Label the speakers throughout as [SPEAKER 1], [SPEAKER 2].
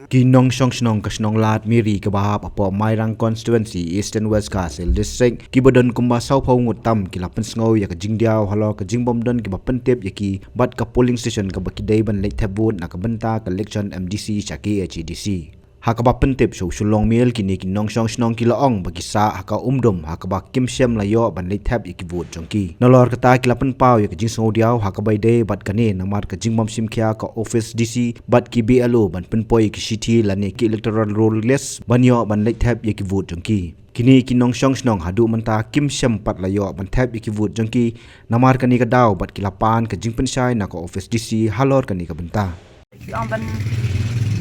[SPEAKER 1] Kinong Shong Snong Kasnong Lat Miri Kabahap Apo Mairang Constituency Eastern West Castle District Kibodon Kumba Sau Pau Ngutam Kilapan Sngau ya Kajingdiao Halo Kajingbomdon Kibapentep Yaki Bat ka polling station Kabakidai Ban Lake Tabun Nakabenta ka election MDC Shaki HDC Hakaba pentip so sulong mil kini kinong Shong Snong kilaong bagisa haka umdom hakaba kimsem layo ban late tab ikivut jongki nalor kata kilapan pau ya kajing sngodiao hakaba day bat kane namar kajing bom simkhia ka office DC bat ki BLO ban penpoi ki city lani ki electoral roll list banyo ban late tab ikivut jongki kini kinong Shong Snong hadu menta kimsem pat layo ban tab ikivut jongki namar kani kadau bat kilapan kajing pensai na ka office DC halor kani ka benta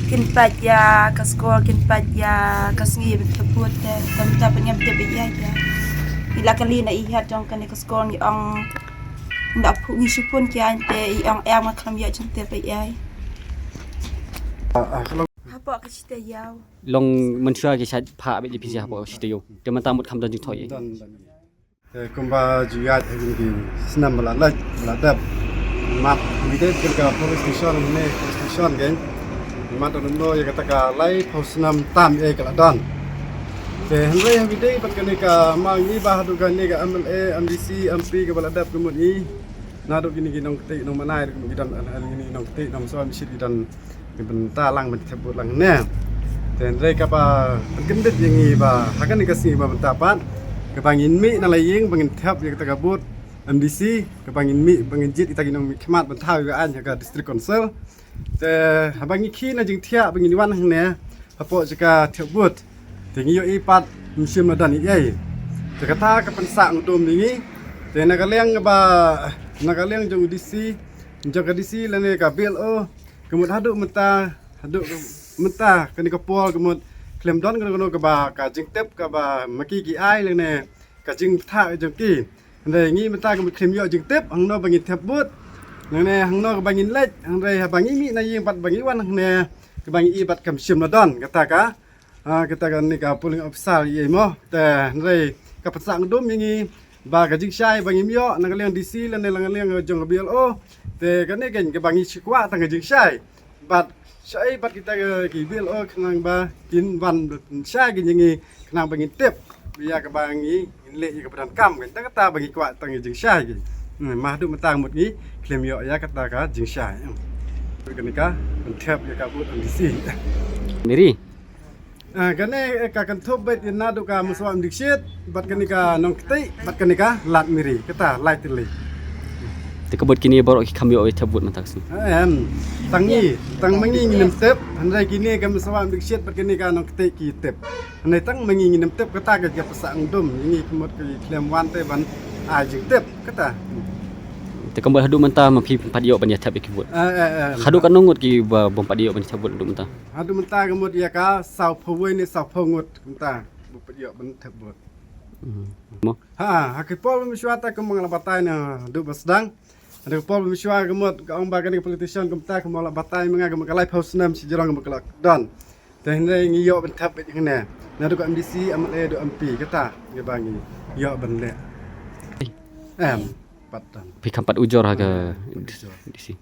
[SPEAKER 2] kin pajya kaskol kin pajya kasngi betebut tenta penyam tebiya ya bila kali na ihat jong kan kaskol ni ang ndak ngi supun kian te ang ma kham ya jente pe ai apa ka cita yaw
[SPEAKER 3] long mentua ke sat pha be dipisi apa cita yo de mata mut kham dan jing thoi
[SPEAKER 4] kumba juyat ngi senam melalaj meladap map bide ke police station ne station gen Mantan no ya kata ka lai pausnam tam keladon. Henry yang bidai pat kene ka mangi bah du kan ni ka MLA MDC MP ke baladap kemut ni. Nadu gini ginong ketik nong manai gidan hal ini nong ketik nong soal misit gidan benta lang mencebut lang ne. Henry ka pa gendet yang ni ba hakan ni kasih ba benta pat ke bangin mi na laying bangin thap ya kata kabut MDC ke bangin mi bangin jit itagi nong khmat bentau ga an ka district council. Abangi kina jing tia bangi wan hang ne apo jika tiabut tingi yo ipat musim ladan i jaka ka pensa ngdom ningi te nagaleng jong DC jaga DC lane ka BLO kemut haduk menta kani ka pol kemut klem don kono ka ba ka jing tep ka ba maki ki ai lane ka jing tha jong ki nde ngi menta kemut klem yo jing tep hang no bangi tiabut nene hang no bangin lek hang re bangi mi na ying pat bangi wan hang ne ke bangi ibat kam sim ladon kata ka ni ka polling officer ye mo te re ka pasang dum yingi ba ka jing sai bangi myo na kaleng DC lan lang lang jong BLO te ka ne ken ke bangi sikwa tang jing sai bat sai bat kita ki BLO knang ba kin wan sai gi yingi knang bangi tep biya ka bangi le ka padan kam kan ta bangi kwa tang jing sai gi mah du matang mut ni klem yo ya kata ka jing syai kenika pentep ya kabut ambisi
[SPEAKER 3] miri
[SPEAKER 4] kane ka kan thop bet na du ka muswa diksit bat kenika nong ktai bat kenika lat miri kata light li
[SPEAKER 3] te kabut kini borok ki kham yo tabut matak si
[SPEAKER 4] tang mangi nginem tep handai kini ka muswa diksit bat kenika nong ktai ki tep handai tang mangi nginem tep kata ka pasang dum ni kemut ki klem wan te ban jing tep kata
[SPEAKER 3] te kambal hadu menta mapi padio ban ya tab ikibut hadu kan nungut ki bom padio ban tabut hadu menta
[SPEAKER 4] kemut ya ka sau phoi ni sau phongut menta bu padio ban tabut
[SPEAKER 3] mo
[SPEAKER 4] hakipol miswata kemang labatai na du basdang ada pol miswa kemut ka ong bagan politician kemta kemang labatai menga kemang kalai pausnam si jorang kemang don te hne ngiyo ban tab hne na du ka MDC MLA du MP kata ge bangi yo ban le patan
[SPEAKER 3] pi kampat ujor ha ke DC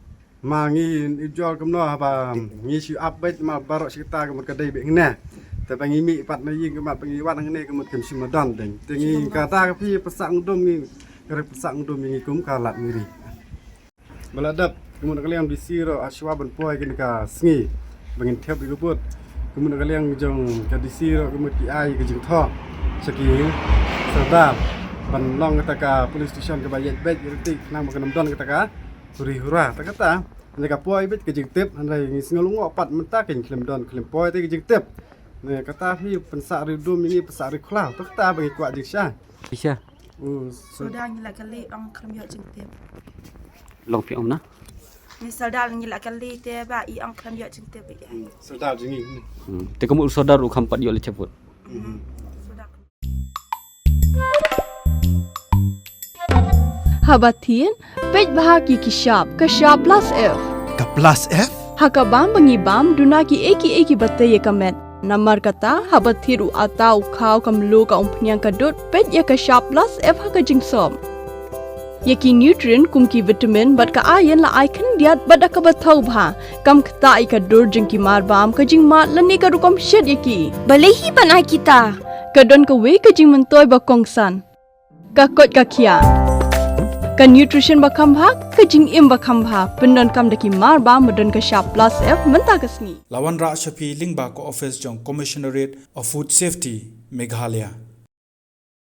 [SPEAKER 4] mangi ujor kemno apa ngi si update ma barok kita kemut kadai be ngene te bangi mi pat na yin kemat bangi wan ngene kemut kem simadan deng tingi kata ka pi pesang dum ngi kare pesang dum ngi kum kalat miri baladap kemut kalian DC ro aswa ban poi kini ka sngi bangin thep ikuput kemut kalian jong ka DC ro kemut ki ai ke jing tho saki sadap ban long kata ka police station ke bayat bet irtik nang makan don kata ka huri hura kata ne ka poi bet ke jing tep andai ngi sngalungo pat menta ken klem don klem poi te ke jing tep ne kata pi pensa ridum ini pensa ri khla kata bagi kwa jing sha
[SPEAKER 3] bisa
[SPEAKER 2] sudah ni la kali ang kham ya jente
[SPEAKER 3] long pi om na
[SPEAKER 2] ni sadal ni la kali te ba i ang kham ya jente pe ai
[SPEAKER 4] sadal jingi
[SPEAKER 3] te kamu sodar u kampat yo le ceput
[SPEAKER 5] Habatin, pej bahagi kishap, kashap plus F.
[SPEAKER 1] Ka plus F
[SPEAKER 5] Hakabam bangibam dunaki eki batay kamet. Namar kata habathiru atau kau kamlu ka umpnyang kadut pej ya kashap plus F haka jingsom. Yaki nutrient kum ki vitamin bat ka iron la ai khan diat bat ka bathau bha kam khta I ka dur jing ki mar bam ka jing ma lani ka rukom shed yaki
[SPEAKER 6] Balehi panai kita.
[SPEAKER 5] ka don ka we ka jing mentoi ba kongsan ka kot ka kia ka nutrition ba kham bha ka jing im ba kham bha pendon kam daki mar bam don ka sharp plus f menta ka sngi
[SPEAKER 7] Lawan Ra Shafi Lingba ko office jong Commissionerate of Food Safety Meghalaya